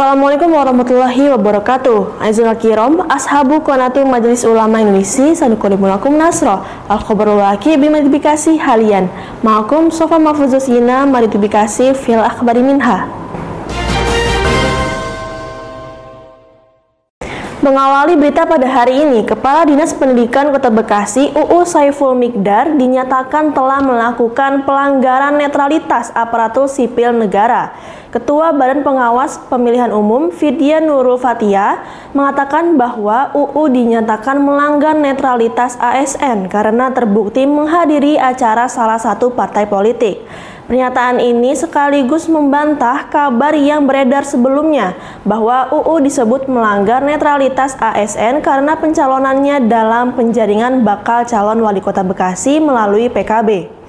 Assalamualaikum warahmatullahi wabarakatuh. Aizul kiram, ashabu qanatul Majelis Ulama Indonesia, sanukulimulakum nasro. Al-khabarul waqi bimadifikasi halian. Ma'akum sofa mafuzusina madifikasi fil akhbari minha. Mengawali berita pada hari ini, Kepala Dinas Pendidikan Kota Bekasi UU Saiful Miqdar dinyatakan telah melakukan pelanggaran netralitas aparatur sipil negara. Ketua Badan Pengawas Pemilihan Umum Vidya Nurul Fathia mengatakan bahwa UU dinyatakan melanggar netralitas ASN karena terbukti menghadiri acara salah satu partai politik. Pernyataan ini sekaligus membantah kabar yang beredar sebelumnya bahwa UU disebut melanggar netralitas ASN karena pencalonannya dalam penjaringan bakal calon wali kota Bekasi melalui PKB.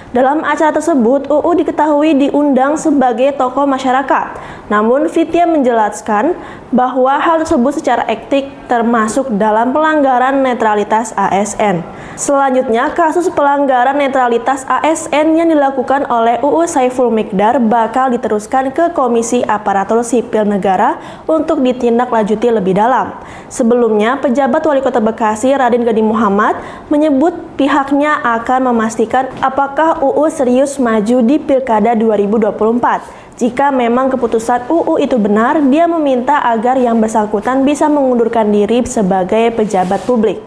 Dalam acara tersebut, UU diketahui diundang sebagai tokoh masyarakat. Namun, Vidya menjelaskan bahwa hal tersebut secara etik termasuk dalam pelanggaran netralitas ASN. Selanjutnya, kasus pelanggaran netralitas ASN yang dilakukan oleh UU Saiful Miqdar bakal diteruskan ke Komisi Aparatur Sipil Negara untuk ditindaklanjuti lebih dalam. Sebelumnya, pejabat Wali Kota Bekasi Raden Gani Muhammad menyebut pihaknya akan memastikan apakah UU serius maju di Pilkada 2024. Jika memang keputusan UU itu benar, dia meminta agar yang bersangkutan bisa mengundurkan diri sebagai pejabat publik.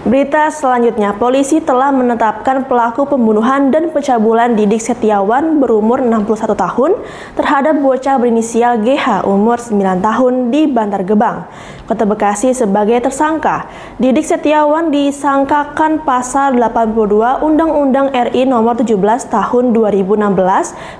Berita selanjutnya, polisi telah menetapkan pelaku pembunuhan dan pencabulan Didik Setiawan berumur 61 tahun terhadap bocah berinisial GH umur 9 tahun di Bantar Gebang, Kota Bekasi sebagai tersangka. Didik Setiawan disangkakan pasal 82 Undang-Undang RI nomor 17 tahun 2016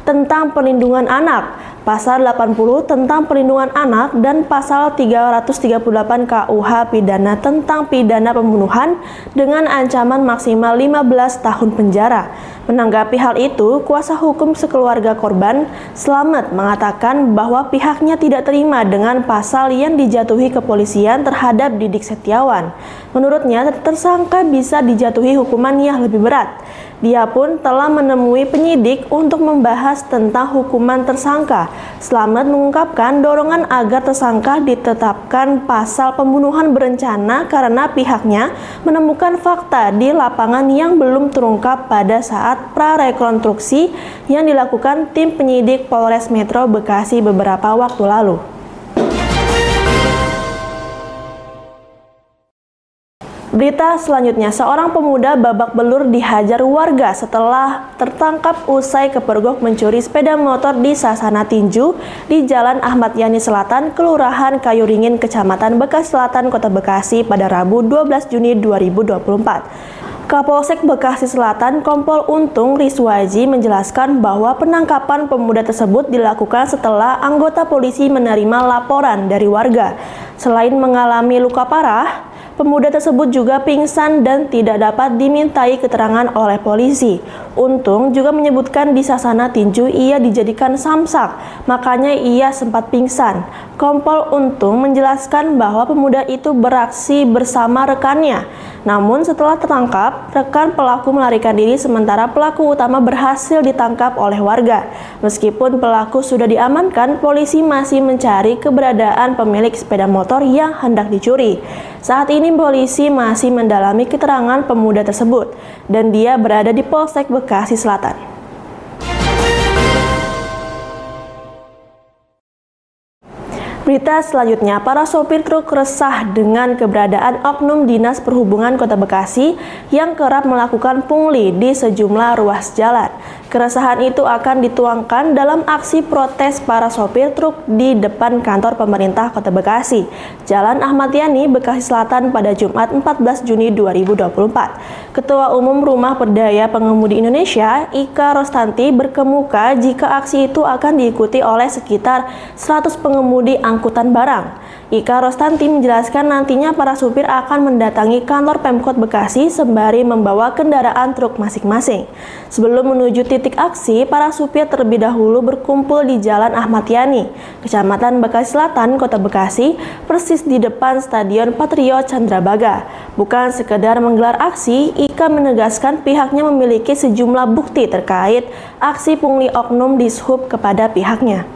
tentang perlindungan anak, pasal 80 tentang perlindungan anak, dan pasal 338 KUH pidana tentang pidana pembunuhan dengan ancaman maksimal 15 tahun penjara. Menanggapi hal itu, kuasa hukum sekeluarga korban, Slamet, mengatakan bahwa pihaknya tidak terima dengan pasal yang dijatuhi kepolisian terhadap Didik Setiawan. Menurutnya, tersangka bisa dijatuhi hukuman yang lebih berat. Dia pun telah menemui penyidik untuk membahas tentang hukuman tersangka. Slamet mengungkapkan dorongan agar tersangka ditetapkan pasal pembunuhan berencana karena pihaknya menemukan fakta di lapangan yang belum terungkap pada saat prarekonstruksi yang dilakukan tim penyidik Polres Metro Bekasi beberapa waktu lalu. Berita selanjutnya, seorang pemuda babak belur dihajar warga setelah tertangkap usai kepergok mencuri sepeda motor di Sasana Tinju di Jalan Ahmad Yani Selatan, Kelurahan Kayuringin, Kecamatan Bekasi Selatan, Kota Bekasi pada Rabu 12 Juni 2024. Kapolsek Bekasi Selatan Kompol Untung Riswaji menjelaskan bahwa penangkapan pemuda tersebut dilakukan setelah anggota polisi menerima laporan dari warga. Selain mengalami luka parah, pemuda tersebut juga pingsan dan tidak dapat dimintai keterangan oleh polisi. Untung juga menyebutkan di Sasana Tinju ia dijadikan samsak, makanya ia sempat pingsan. Kompol Untung menjelaskan bahwa pemuda itu beraksi bersama rekannya. Namun setelah tertangkap, rekan pelaku melarikan diri sementara pelaku utama berhasil ditangkap oleh warga. Meskipun pelaku sudah diamankan, polisi masih mencari keberadaan pemilik sepeda motor yang hendak dicuri. Saat ini polisi masih mendalami keterangan pemuda tersebut dan dia berada di Polsek Bekasi Selatan. Berita selanjutnya, para sopir truk resah dengan keberadaan oknum Dinas Perhubungan Kota Bekasi yang kerap melakukan pungli di sejumlah ruas jalan. Keresahan itu akan dituangkan dalam aksi protes para sopir truk di depan kantor pemerintah Kota Bekasi, Jalan Ahmad Yani, Bekasi Selatan pada Jumat 14 Juni 2024. Ketua Umum Rumah Perdaya Pengemudi Indonesia, Ika Rostanti, berkemuka jika aksi itu akan diikuti oleh sekitar 100 pengemudi angkutan barang. Ika Rostanti menjelaskan nantinya para supir akan mendatangi kantor Pemkot Bekasi sembari membawa kendaraan truk masing-masing. Sebelum menuju titik aksi, para supir terlebih dahulu berkumpul di Jalan Ahmad Yani, Kecamatan Bekasi Selatan, Kota Bekasi, persis di depan Stadion Patriot Candrabaga. Bukan sekedar menggelar aksi, Ika menegaskan pihaknya memiliki sejumlah bukti terkait aksi pungli oknum di Dishub kepada pihaknya.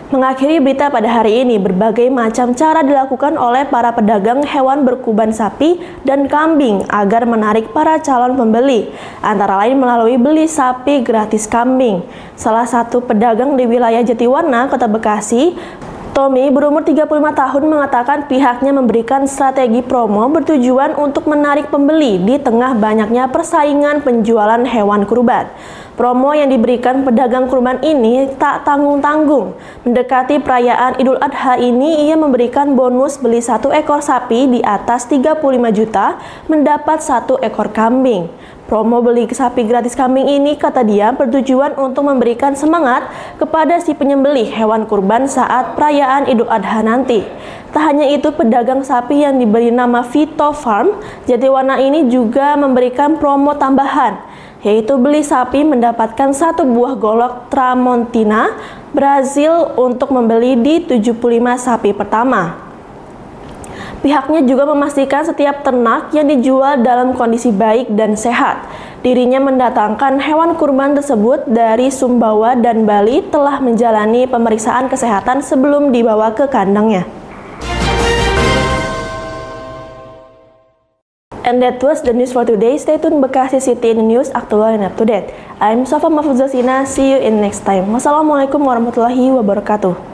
Mengakhiri berita pada hari ini, berbagai macam cara dilakukan oleh para pedagang hewan berkuban sapi dan kambing agar menarik para calon pembeli, antara lain melalui beli sapi gratis kambing. Salah satu pedagang di wilayah Jatiwarna, Kota Bekasi, Tommy berumur 35 tahun mengatakan pihaknya memberikan strategi promo bertujuan untuk menarik pembeli di tengah banyaknya persaingan penjualan hewan kurban. Promo yang diberikan pedagang kurban ini tak tanggung-tanggung. Mendekati perayaan Idul Adha ini, ia memberikan bonus beli 1 ekor sapi di atas 35 juta mendapat 1 ekor kambing. Promo beli sapi gratis kambing ini, kata dia, bertujuan untuk memberikan semangat kepada si penyembelih hewan kurban saat perayaan Idul Adha nanti. Tak hanya itu, pedagang sapi yang diberi nama Vito Farm Jatiwarna ini juga memberikan promo tambahan, yaitu beli sapi mendapatkan 1 buah golok Tramontina Brazil untuk membeli di 75 sapi pertama. Pihaknya juga memastikan setiap ternak yang dijual dalam kondisi baik dan sehat. Dirinya mendatangkan hewan kurban tersebut dari Sumbawa dan Bali telah menjalani pemeriksaan kesehatan sebelum dibawa ke kandangnya. And that was the news for today. Stay tuned Bekasi City News, aktual and up to date. I'm Safa Mahfuzasina. See you in next time. Wassalamualaikum warahmatullahi wabarakatuh.